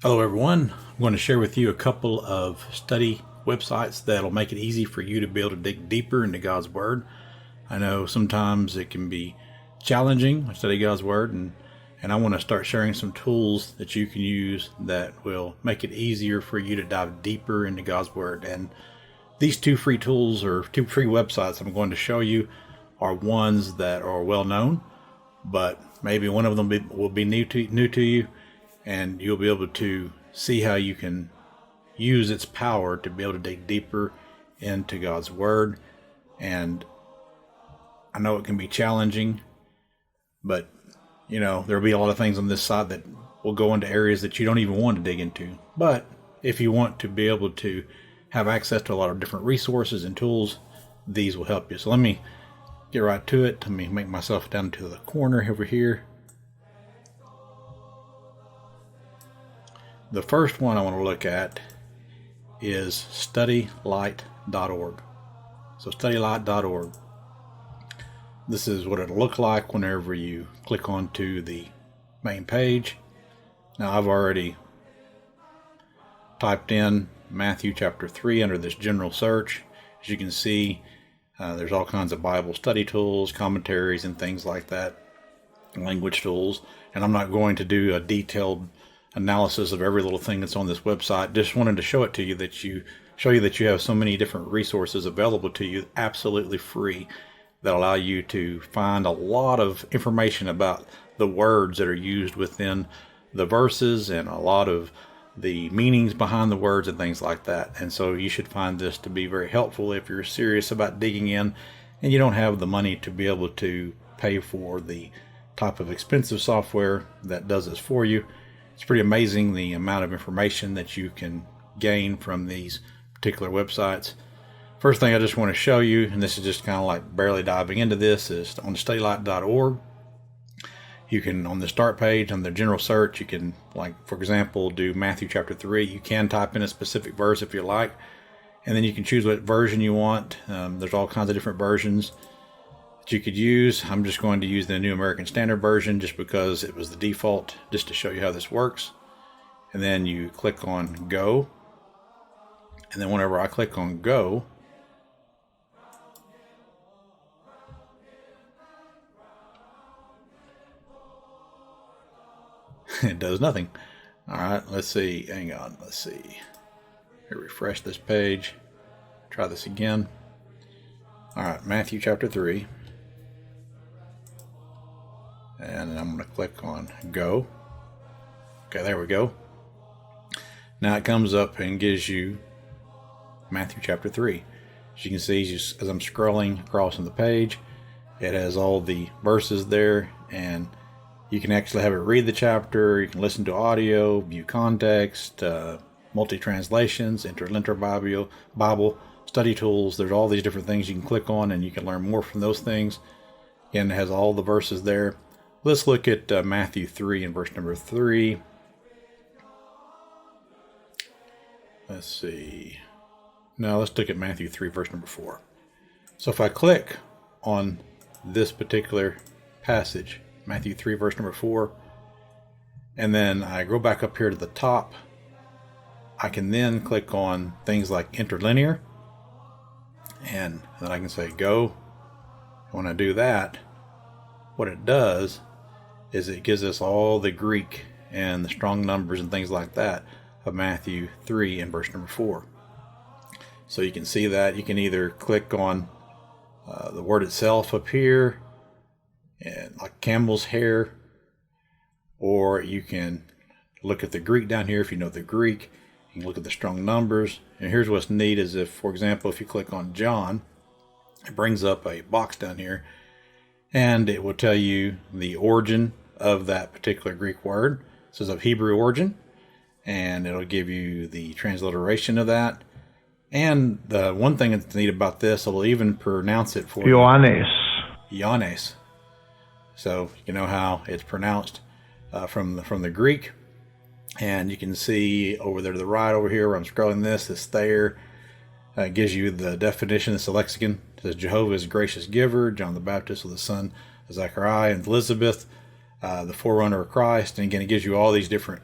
Hello everyone. I'm going to share with you a couple of study websites that'll make it easy for you to be able to dig deeper into God's Word. I know sometimes it can be challenging to study God's Word, and I want to start sharing some tools that you can use that will make it easier for you to dive deeper into God's Word. And these two free tools or two free websites I'm going to show you are ones that are well known, but maybe one of them will be new to you, and you'll be able to see how you can use its power to be able to dig deeper into God's Word. And I know it can be challenging, but there'll be a lot of things on this site that will go into areas that you don't even want to dig into. But if you want to be able to have access to a lot of different resources and tools, these will help you. So let me get right to it. Let me make myself down to the corner over here. The first one I want to look at is Studylight.org. So Studylight.org. This is what it'll look like whenever you click onto the main page. Now I've already typed in Matthew chapter 3 under this general search. As you can see, there's all kinds of Bible study tools, commentaries, and things like that, language tools. And I'm not going to do a detailed analysis of every little thing that's on this website. Just wanted to show it to you that you have so many different resources available to you, absolutely free, that allow you to find a lot of information about the words that are used within the verses and a lot of the meanings behind the words and things like that. And so you should find this to be very helpful if you're serious about digging in and you don't have the money to be able to pay for the type of expensive software that does this for you. It's pretty amazing the amount of information that you can gain from these particular websites. First thing I just want to show you, and this is just kind of like barely diving into this, is on studylight.org. You can, on the start page, on the general search, you can, like, for example, do Matthew chapter 3. You can type in a specific verse if you like, and then you can choose what version you want. There's all kinds of different versions that you could use. I'm just going to use the New American Standard Version just because it was the default, just to show you how this works. And then you click on Go. And then whenever I click on Go, it does nothing. All right, let's see. Hang on. Let's see. Refresh this page. Try this again. All right, Matthew chapter 3. And I'm going to click on Go. Okay, there we go. Now it comes up and gives you Matthew chapter 3. As you can see, as I'm scrolling across on the page, it has all the verses there, and you can actually have it read the chapter. You can listen to audio, view context, multi-translations, interlinear Bible, study tools. There's all these different things you can click on, and you can learn more from those things. Again, it has all the verses there. Let's look at Matthew 3 and verse number 3. Let's see. Now let's look at Matthew 3, verse number 4. So if I click on this particular passage, Matthew 3, verse number 4, and then I go back up here to the top, I can then click on things like interlinear, and then I can say Go. When I do that, what it does is it gives us all the Greek and the strong numbers and things like that of Matthew 3 and verse number 4. So you can see that. You can either click on the word itself up here, and like camel's hair, or you can look at the Greek down here if you know the Greek. You can look at the strong numbers. And here's what's neat is if, for example, if you click on John, it brings up a box down here, and it will tell you the origin of that particular Greek word. It says of Hebrew origin, and it'll give you the transliteration of that. And the one thing that's neat about this, it'll even pronounce it for Ioannis. Ioannis. So you know how it's pronounced from the Greek. And you can see over there to the right over here where I'm scrolling this Thayer gives you the definition. It's a lexicon. It says Jehovah is a gracious giver. John the Baptist was the son of Zechariah and Elizabeth, the forerunner of Christ. And again, it gives you all these different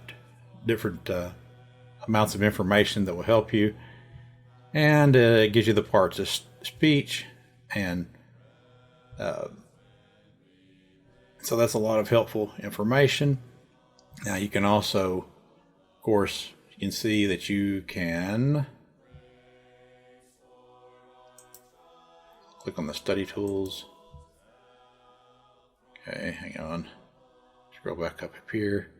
different amounts of information that will help you. And it gives you the parts of speech, and so that's a lot of helpful information. Now you can also, of course, you can see that you can click on the study tools. Okay, hang on. Scroll back up here.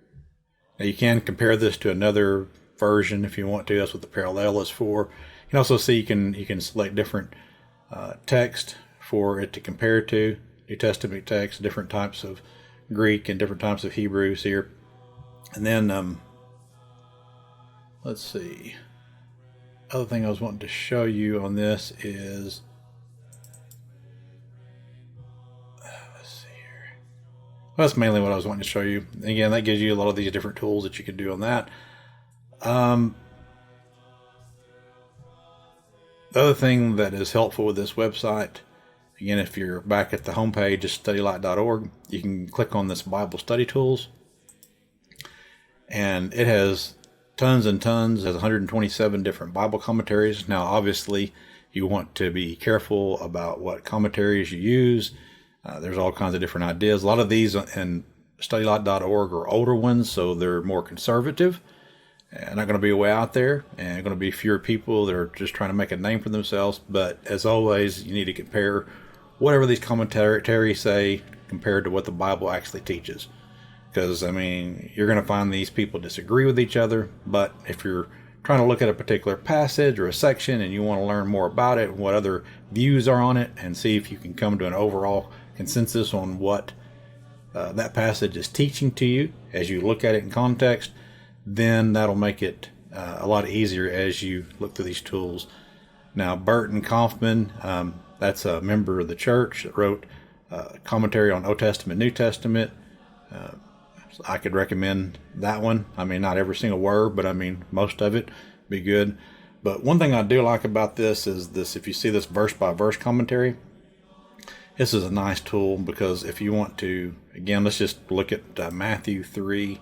Now you can compare this to another version if you want to. That's what the parallel is for. You can also see you can select different text for it to compare to. New Testament text, different types of Greek and different types of Hebrews here. And then let's see. Other thing I was wanting to show you on this is, let's see here. Well, that's mainly what I was wanting to show you. Again, that gives you a lot of these different tools that you can do on that. The other thing that is helpful with this website, again, if you're back at the homepage, just studylight.org, you can click on this Bible Study Tools. And it has tons and tons. It has 127 different Bible commentaries. Now, obviously, you want to be careful about what commentaries you use. There's all kinds of different ideas. A lot of these in studylight.org are older ones, so they're more conservative. And not going to be way out there, and going to be fewer people that are just trying to make a name for themselves. But as always, you need to compare whatever these commentaries say compared to what the Bible actually teaches. Because, I mean, you're going to find these people disagree with each other. But if you're trying to look at a particular passage or a section and you want to learn more about it, what other views are on it, and see if you can come to an overall consensus on what that passage is teaching to you as you look at it in context, then that'll make it a lot easier as you look through these tools. Now, Burton Kaufman, that's a member of the church that wrote a commentary on Old Testament, New Testament. So I could recommend that one. I mean, not every single word, but I mean, most of it be good. But one thing I do like about this is this, if you see this verse by verse commentary, this is a nice tool, because if you want to, again, let's just look at Matthew 3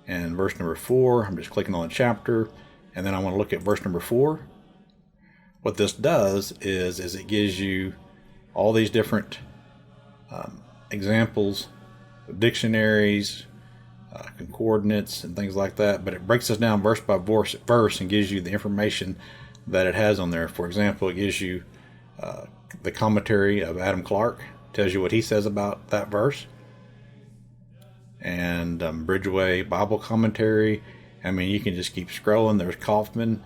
and verse number 4. I'm just clicking on the chapter, and then I want to look at verse number 4. What this does is it gives you all these different examples of dictionaries, concordance, and things like that, but it breaks us down verse by verse and gives you the information that it has on there. For example, it gives you the commentary of Adam Clark, tells you what he says about that verse. And Bridgeway Bible commentary. I mean, you can just keep scrolling. There's Kaufman,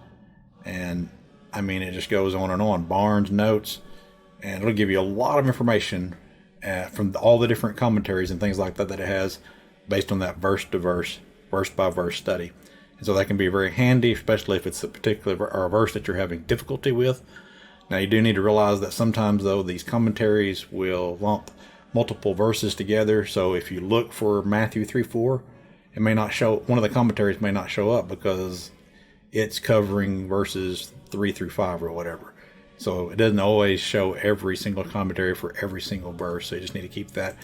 and I mean, it just goes on and on. Barnes notes, and it'll give you a lot of information from all the different commentaries and things like that that it has based on that verse to verse by verse study. And so that can be very handy, especially if it's a particular or a verse that you're having difficulty with. Now, you do need to realize that sometimes, though, these commentaries will lump multiple verses together. So if you look for Matthew 3:4, it may not show, one of the commentaries may not show up because it's covering verses 3 through 5 or whatever. So it doesn't always show every single commentary for every single verse. So you just need to keep that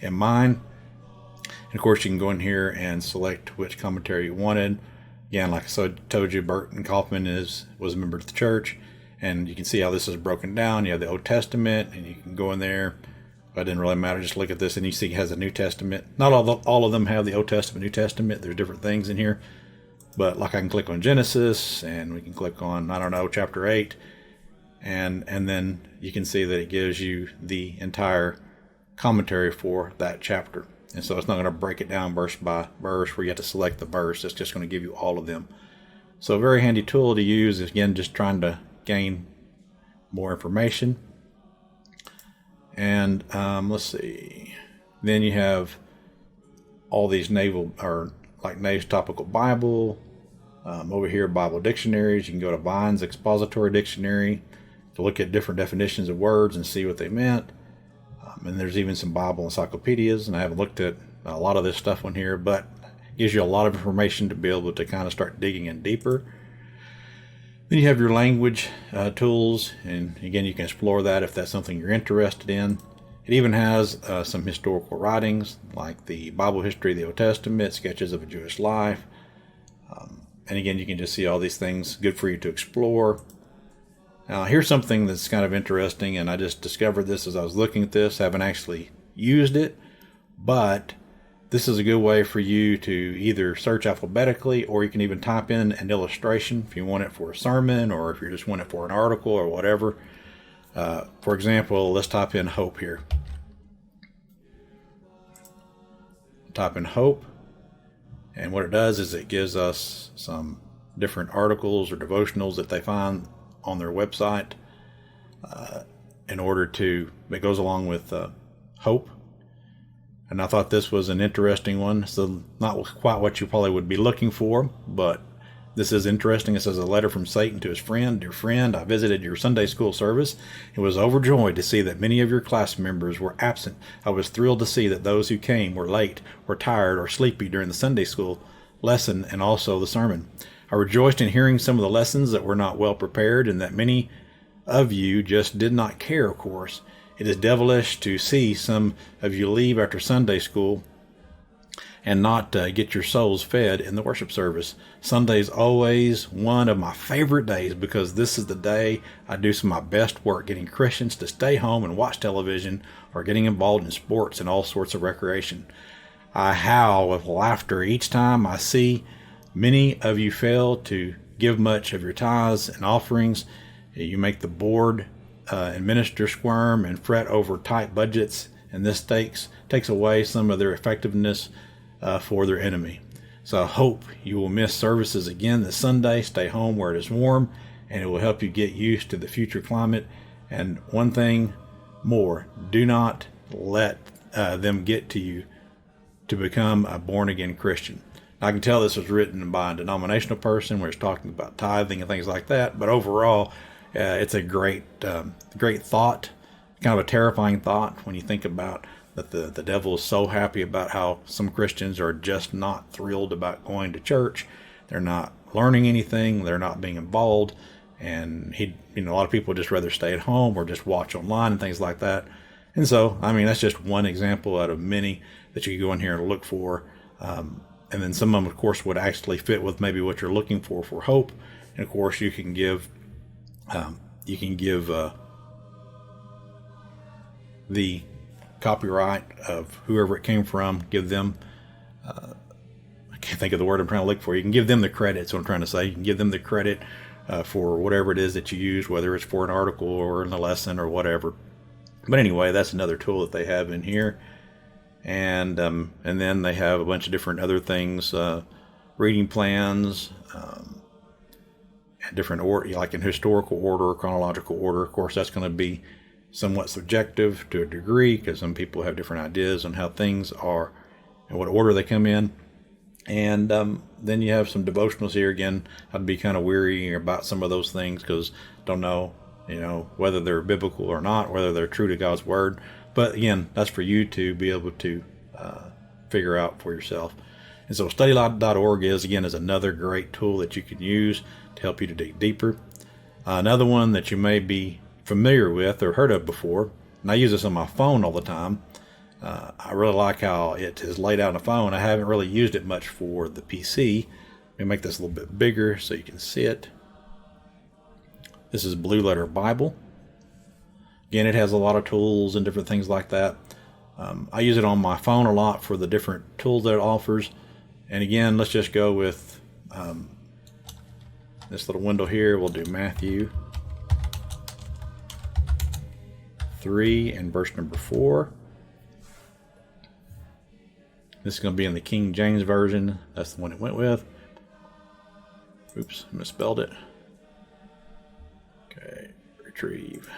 in mind. And of course, you can go in here and select which commentary you wanted. Again, like I told you, Burton Kaufman was a member of the church, and you can see how this is broken down. You have the Old Testament, and you can go in there. But it didn't really matter. Just look at this, and you see it has a New Testament. Not all of them have the Old Testament, New Testament. There's different things in here. But like I can click on Genesis, and we can click on, I don't know, chapter 8. And then you can see that it gives you the entire commentary for that chapter. And so it's not going to break it down verse by verse where you have to select the verse. It's just going to give you all of them. So a very handy tool to use, again, just trying to gain more information. And let's see. Then you have all these Nave's Topical Bible. Over here, Bible dictionaries. You can go to Vine's Expository Dictionary to look at different definitions of words and see what they meant. And there's even some Bible encyclopedias, and I haven't looked at a lot of this stuff on here, but it gives you a lot of information to be able to kind of start digging in deeper. Then you have your language tools, and again, you can explore that if that's something you're interested in. It even has some historical writings, like the Bible history of the Old Testament, sketches of a Jewish life, And again, you can just see all these things, good for you to explore. Now, here's something that's kind of interesting, and I just discovered this as I was looking at this. I haven't actually used it, but this is a good way for you to either search alphabetically, or you can even type in an illustration if you want it for a sermon, or if you just want it for an article or whatever. For example, let's type in hope here. Type in hope, and what it does is it gives us some different articles or devotionals that they find on their website it goes along with hope. And I thought this was an interesting one. So not quite what you probably would be looking for, but this is interesting. It says, a letter from Satan to his friend. Dear friend, I visited your Sunday school service and was overjoyed to see that many of your class members were absent. I was thrilled to see that those who came were late, were tired, or sleepy during the Sunday school lesson and also the sermon. I rejoiced in hearing some of the lessons that were not well prepared and that many of you just did not care, of course. It is devilish to see some of you leave after Sunday school and not get your souls fed in the worship service. Sunday is always one of my favorite days because this is the day I do some of my best work getting Christians to stay home and watch television or getting involved in sports and all sorts of recreation. I howl with laughter each time I see many of you fail to give much of your tithes and offerings. You make the board and minister squirm and fret over tight budgets, and this takes away some of their effectiveness for their enemy. So I hope you will miss services again this Sunday. Stay home where it is warm, and it will help you get used to the future climate. And one thing more, do not let them get to you to become a born-again Christian. I can tell this was written by a denominational person where it's talking about tithing and things like that, but overall, it's a great thought, kind of a terrifying thought when you think about that the devil is so happy about how some Christians are just not thrilled about going to church. They're not learning anything. They're not being involved. And a lot of people just rather stay at home or just watch online and things like that. And so, that's just one example out of many that you can go in here and look for. And then some of them, of course, would actually fit with maybe what you're looking for hope. And of course, you can give the copyright of whoever it came from, give them, I can't think of the word I'm trying to look for. You can give them the credit. That's what I'm trying to say. You can give them the credit for whatever it is that you use, whether it's for an article or in a lesson or whatever. But anyway, that's another tool that they have in here. And then they have a bunch of different other things, reading plans, different order, like in historical order or chronological order. Of course, that's going to be somewhat subjective to a degree because some people have different ideas on how things are and what order they come in. And then you have some devotionals here. Again, I'd be kind of weary about some of those things because don't know, whether they're biblical or not, whether they're true to God's word. But again, that's for you to be able to figure out for yourself. And so Studylight.org is another great tool that you can use to help you to dig deeper. Another one that you may be familiar with or heard of before, and I use this on my phone all the time. I really like how it is laid out on the phone. I haven't really used it much for the PC. Let me make this a little bit bigger so you can see it. This is Blue Letter Bible. Again, it has a lot of tools and different things like that. I use it on my phone a lot for the different tools that it offers. And again, let's just go with this little window here. We'll do Matthew 3 and verse number 4. This is going to be in the King James Version. That's the one it went with. Oops, misspelled it. Okay, retrieve.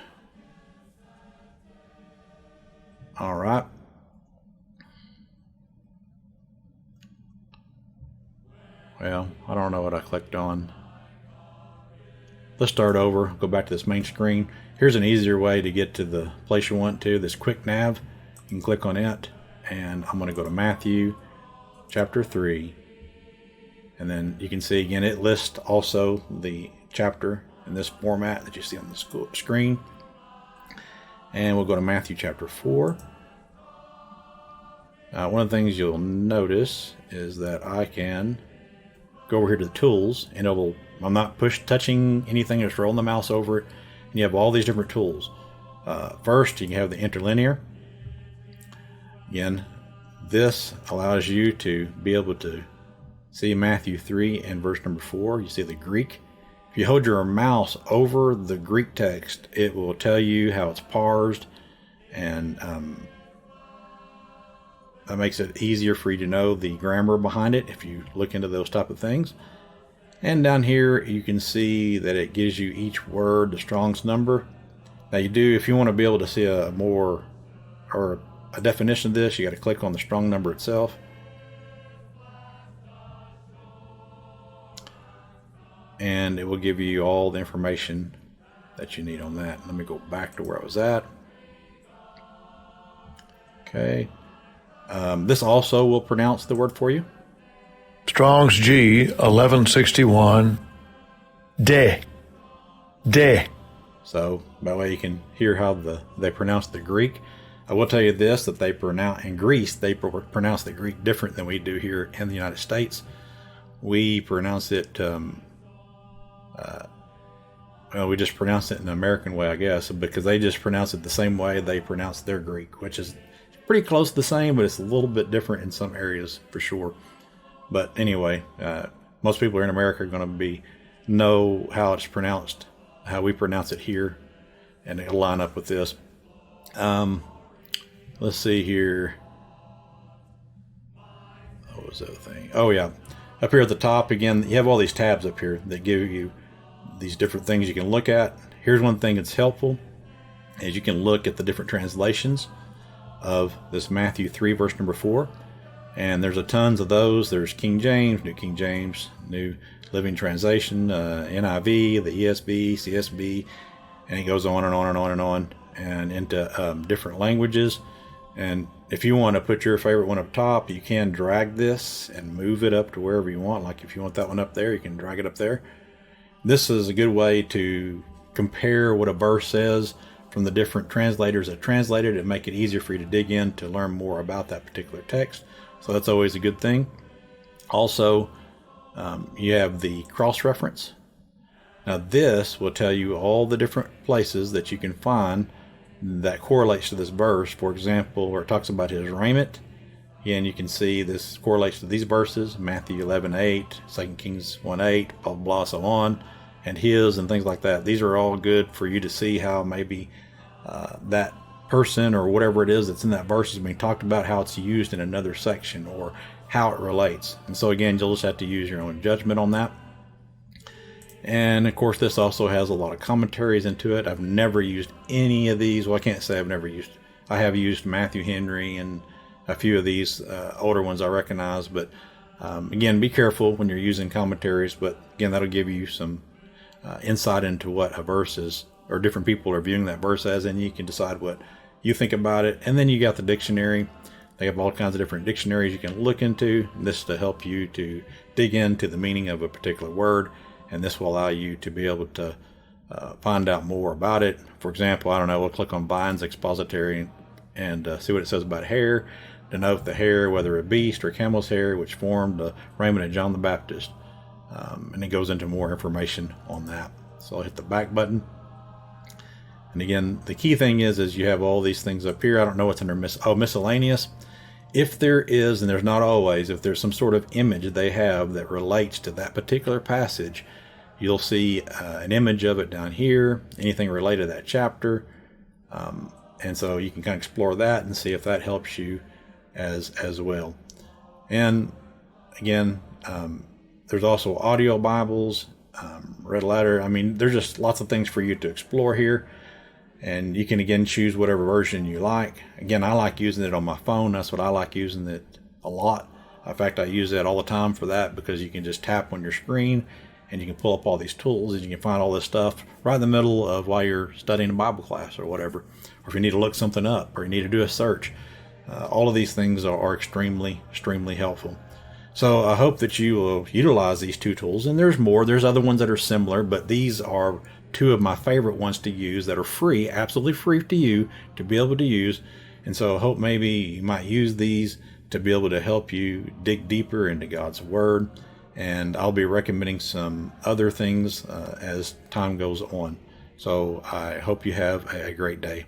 All right. Well, I don't know what I clicked on. Let's start over. Go back to this main screen. Here's an easier way to get to the place you want to. This quick nav. You can click on it. And I'm going to go to Matthew chapter 3. And then you can see again, it lists also the chapter in this format that you see on the screen. And we'll go to Matthew chapter 4. One of the things you'll notice is that I can go over here to the tools, and I'm not touching anything, just rolling the mouse over it, and you have all these different tools. First, you can have the interlinear. Again, this allows you to be able to see Matthew 3 and verse number 4. You see the Greek. If you hold your mouse over the Greek text, it will tell you how it's parsed, and that makes it easier for you to know the grammar behind it if you look into those type of things. And down here, you can see that it gives you each word the Strong's number. Now you do, if you want to be able to see a definition of this, you got to click on the Strong number itself. And it will give you all the information that you need on that. Let me go back to where I was at. Okay. This also will pronounce the word for you. Strong's G 1161 de. So that way you can hear how they pronounce the Greek. I will tell you this, that they pronounce in Greece, they pronounce the Greek different than we do here in the United States. We pronounce it, we just pronounce it in the American way, I guess, because they just pronounce it the same way they pronounce their Greek, which is pretty close to the same, but it's a little bit different in some areas for sure. But anyway, most people in America are going to know how it's pronounced, how we pronounce it here, and it'll line up with this. Let's see here. What was the other thing? Oh yeah, up here at the top again, you have all these tabs up here that give you these different things you can look at. Here's one thing that's helpful, is you can look at the different translations of this Matthew 3 verse number 4, and there's a tons of those. There's King James, New King James, New Living Translation, NIV, the ESV, CSB, and it goes on and on and on and on, and into different languages. And if you want to put your favorite one up top, you can drag this and move it up to wherever you want. Like if you want that one up there, you can drag it up there. This is a good way to compare what a verse says from the different translators that translated it, and make it easier for you to dig in to learn more about that particular text. So that's always a good thing. Also, you have the cross-reference. Now this will tell you all the different places that you can find that correlates to this verse. For example, where it talks about his raiment, again, you can see this correlates to these verses, Matthew 11:8, 2 Kings 1:8, blah, blah, so on, and his, and things like that. These are all good for you to see how maybe that person or whatever it is that's in that verse is being talked about, how it's used in another section, or how it relates. And so again, you'll just have to use your own judgment on that. And of course, this also has a lot of commentaries into it. I've never used any of these. Well, I can't say I have used Matthew Henry and a few of these older ones I recognize. But again, be careful when you're using commentaries. But again, that'll give you some insight into what a verse is, or different people are viewing that verse as, and you can decide what you think about it. And then you got the dictionary. They have all kinds of different dictionaries you can look into. This to help you to dig into the meaning of a particular word. And this will allow you to be able to find out more about it. For example, I don't know, we'll click on Vine's expository and see what it says about hair. Denote the hair, whether a beast or camel's hair, which formed the raiment of John the Baptist. And it goes into more information on that. So I'll hit the back button. And again, the key thing is you have all these things up here. I don't know what's under miscellaneous. If there is, and there's not always, if there's some sort of image they have that relates to that particular passage, you'll see an image of it down here, anything related to that chapter. And so you can kind of explore that and see if that helps you as well. And again, there's also audio Bibles, red letter. I mean, there's just lots of things for you to explore here. And you can, again, choose whatever version you like. Again, I like using it on my phone. That's what I like using it a lot. In fact, I use that all the time for that, because you can just tap on your screen and you can pull up all these tools, and you can find all this stuff right in the middle of while you're studying a Bible class or whatever. Or if you need to look something up, or you need to do a search. All of these things are extremely, extremely helpful. So I hope that you will utilize these two tools. And there's more. There's other ones that are similar, but these are two of my favorite ones to use that are free, absolutely free to you to be able to use. And so I hope maybe you might use these to be able to help you dig deeper into God's Word and I'll be recommending some other things as time goes on. So I hope you have a great day.